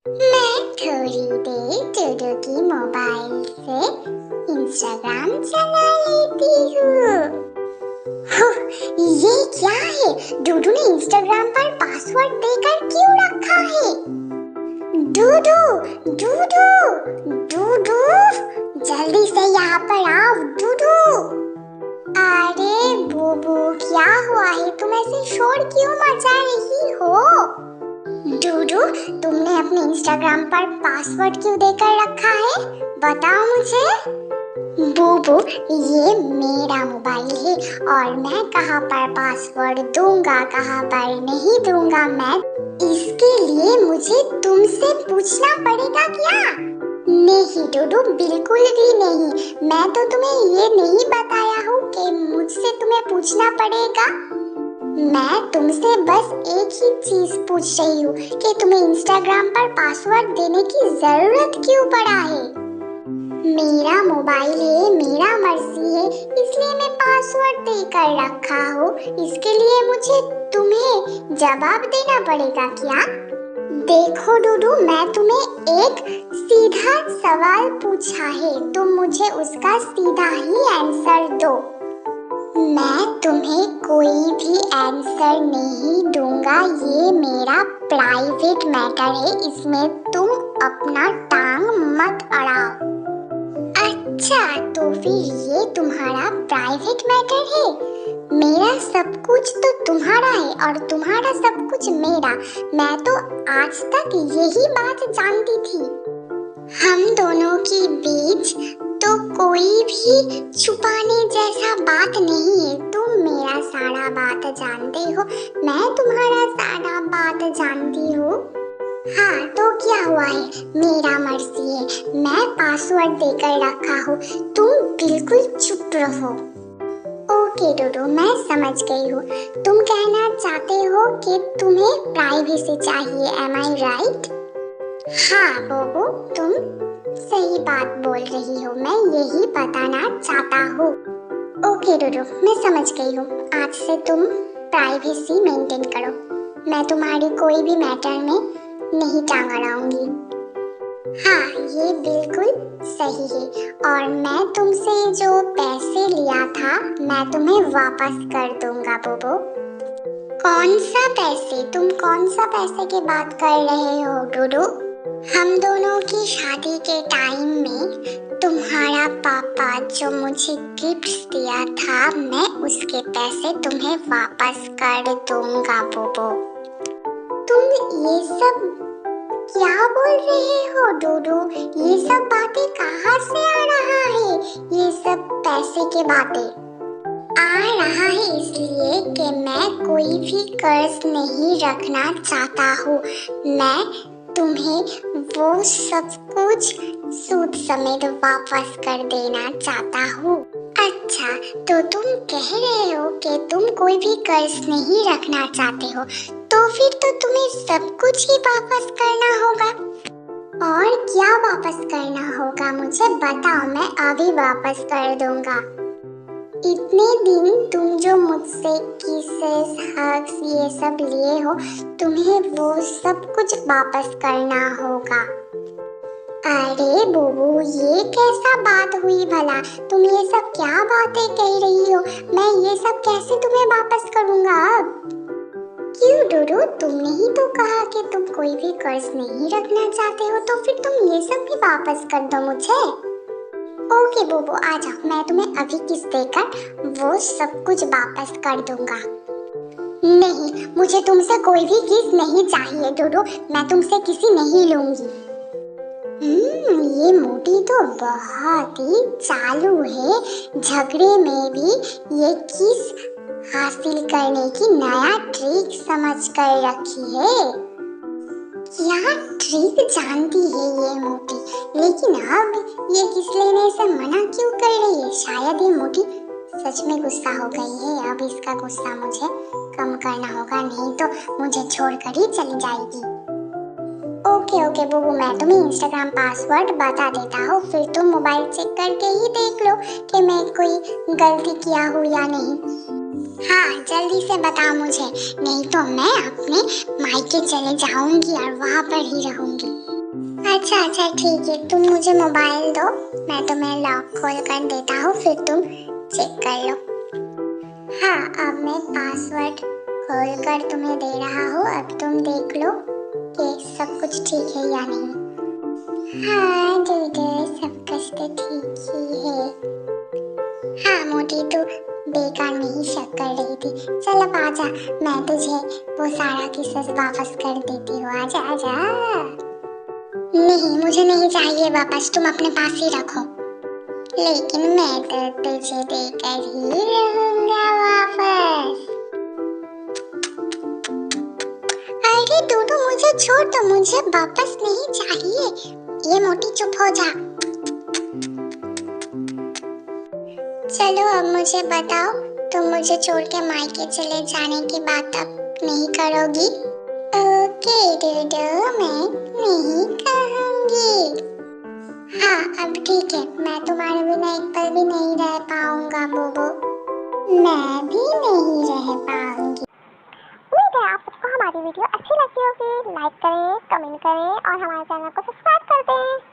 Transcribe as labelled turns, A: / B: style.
A: मैं थोड़ी देर डूडू की मोबाइल से इंस्टाग्राम चला लेती हूँ। ये क्या है? डूडू ने इंस्टाग्राम पर पासवर्ड देकर क्यों रखा है? डूडू, डूडू, डूडू, जल्दी से यहाँ पर आओ डूडू। अरे बूबू, क्या हुआ है? तुम ऐसे शोर क्यों मचा रही हो? डूडू, तुमने अपने इंस्टाग्राम पर पासवर्ड क्यों देकर रखा है? बताओ मुझे। बूबू, ये मेरा मोबाइल है और मैं कहाँ पर पासवर्ड दूंगा, कहाँ पर नहीं दूंगा मैं, इसके लिए मुझे तुमसे पूछना पड़ेगा क्या? नहीं डूडू, बिल्कुल भी नहीं। मैं तो तुम्हें ये नहीं बताया हूँ कि मुझसे तुम्हें पूछना पड़ेगा। मैं तुमसे बस एक ही चीज पूछ रही हूँ कि तुम्हें इंस्टाग्राम पर पासवर्ड देने की जरूरत क्यों पड़ा है? मेरा मोबाइल है, मेरा मर्जी है, इसलिए मैं पासवर्ड देकर रखा हूँ। इसके लिए मुझे तुम्हें जवाब देना पड़ेगा क्या? देखो डूडू, मैं तुम्हें एक सीधा सवाल पूछा है, तुम मुझे उसका सीधा ही आंसर दो। मैं तुम्हें कोई भी आंसर नहीं दूंगा, ये मेरा प्राइवेट मैटर है, इसमें तुम अपना टांग मत अड़ाओ। अच्छा, तो फिर ये तुम्हारा प्राइवेट मैटर है? मेरा सब कुछ तो तुम्हारा है और तुम्हारा सब कुछ मेरा। मैं तो आज तक यही बात जानती थी। हम दोनों के बीच तो कोई भी छुपाने जैसा बात नहीं है। तुम मेरा सारा बात जानते हो, मैं तुम्हारा सारा बात जानती हूँ। हाँ, तो क्या हुआ है? मेरा मर्जी है, मैं पासवर्ड देकर रखा हूँ, तुम बिल्कुल चुप रहो। ओके डूडू, मैं समझ गई हूँ। तुम कहना चाहते हो कि तुम्हें प्राइवेसी चाहिए, एम आई राइट? हाँ बोबू, तुम सही बात बोल रही हो, मैं यही बताना चाहता हूँ। ओके डूडू, मैं समझ गई हूँ। आज से तुम प्राइवेसी मेंटेन करो, मैं तुम्हारी कोई भी मैटर में नहीं टांग अड़ाऊंगी। हाँ, ये बिल्कुल सही है और मैं तुमसे जो पैसे लिया था मैं तुम्हें वापस कर दूंगा बोबो। कौन सा पैसे? तुम कौन सा पैसे की बात कर रहे हो डूडू? हम दोनों की शादी के टाइम में तुम्हारा पापा जो मुझे गिफ्ट्स दिया था, मैं उसके पैसे तुम्हें वापस कर दूंगा बोबो। तुम ये सब क्या बोल रहे हो डूडू? ये सब बातें कहाँ से आ रहा है? ये सब पैसे की बातें आ रहा है इसलिए कि मैं कोई भी कर्ज नहीं रखना चाहता हूँ। मैं तुम्हें वो सब कुछ सूद समेत वापस कर देना चाहता हूँ। अच्छा, तो तुम कह रहे हो कि तुम कोई भी कर्ज नहीं रखना चाहते हो, तो फिर तो तुम्हें सब कुछ ही वापस करना होगा। और क्या वापस करना होगा मुझे बताओ, मैं अभी वापस कर दूंगा। इतने दिन तुम जो मुझसे किसेस, हग्स ये सब लिए हो, तुम्हें वो सब कुछ वापस करना होगा। अरे बूबू, ये कैसा बात हुई भला? तुम ये सब क्या बातें कह रही हो? मैं ये सब कैसे तुम्हें वापस करूंगा अब? क्यों डूडू, तुमने ही तो कहा कि तुम कोई भी कर्ज नहीं रखना चाहते हो, तो फिर तुम ये सब भी वापस कर दो मुझे। ओके बूबू, आ जाओ, मैं तुम्हें अभी किस्त देकर वो सब कुछ वापस कर दूंगा। नहीं, मुझे तुमसे कोई भी किस्त नहीं चाहिए डूडू, मैं तुमसे किसी नहीं लूंगी। ये मोटी तो बहुत ही चालू है, झगड़े में भी ये किस हासिल करने की नया ट्रिक समझ कर रखी है। क्या ट्रिक जानती है ये मोटी, लेकिन अब ये किस लेने से मना क्यों कर रही है? शायद ये मोटी सच में गुस्सा हो गई है। अब इसका गुस्सा मुझे कम करना होगा, नहीं तो मुझे छोड़कर ही चली जाएगी। ओके बूबू, मैं तुम्हें इंस्टाग्राम पासवर्ड बता देता हूँ, फिर तुम मोबाइल चेक करके ही देख लो कि मैं कोई गलती किया हूँ या नहीं। हाँ जल्दी से बता मुझे, नहीं तो मैं अपने मायके चले जाऊंगी और वहाँ पर ही रहूंगी। अच्छा अच्छा ठीक है, तुम मुझे मोबाइल दो, मैं तुम्हें लॉक खोल कर देता हूँ, फिर तुम चेक कर लो। हाँ अब मैं पासवर्ड खोल कर तुम्हें दे रहा हूँ, अब तुम देख लो कि सब कुछ ठीक है या नहीं। हाँ डूडू सब कुछ तो ठीक ही है। हाँ मोटी तू बेकार में ही शक कर रही थी, चल अब आजा, मैं तुझे वो सारा किस्सा वापस कर देती हूँ, आजा आजा। नहीं मुझे नहीं चाहिए वापस, तुम अपने पास ही रखो। लेकिन मैं तो तुझे देकर ही रहूंगा वापस। अरे डूडू मुझे छोड़ दो, मुझे वापस नहीं चाहिए। ये मोटी चुप हो जा। चलो अब मुझे बताओ, तुम मुझे छोड़ के मायके चले जाने की बात अब नहीं करोगी? ओके डूडू मैं नहीं कहूंगी। हाँ अब ठीक है, मैं तुम्हारे बिना एक पल भी नहीं रह पाऊंगा बोबो। मैं भी नहीं रह पाऊंगी। उम्मीद है आप सबको हमारी वीडियो अच्छी लगी होगी, लाइक करें, कमेंट करें और हमारे चैनल को सब्सक्राइब कर दें।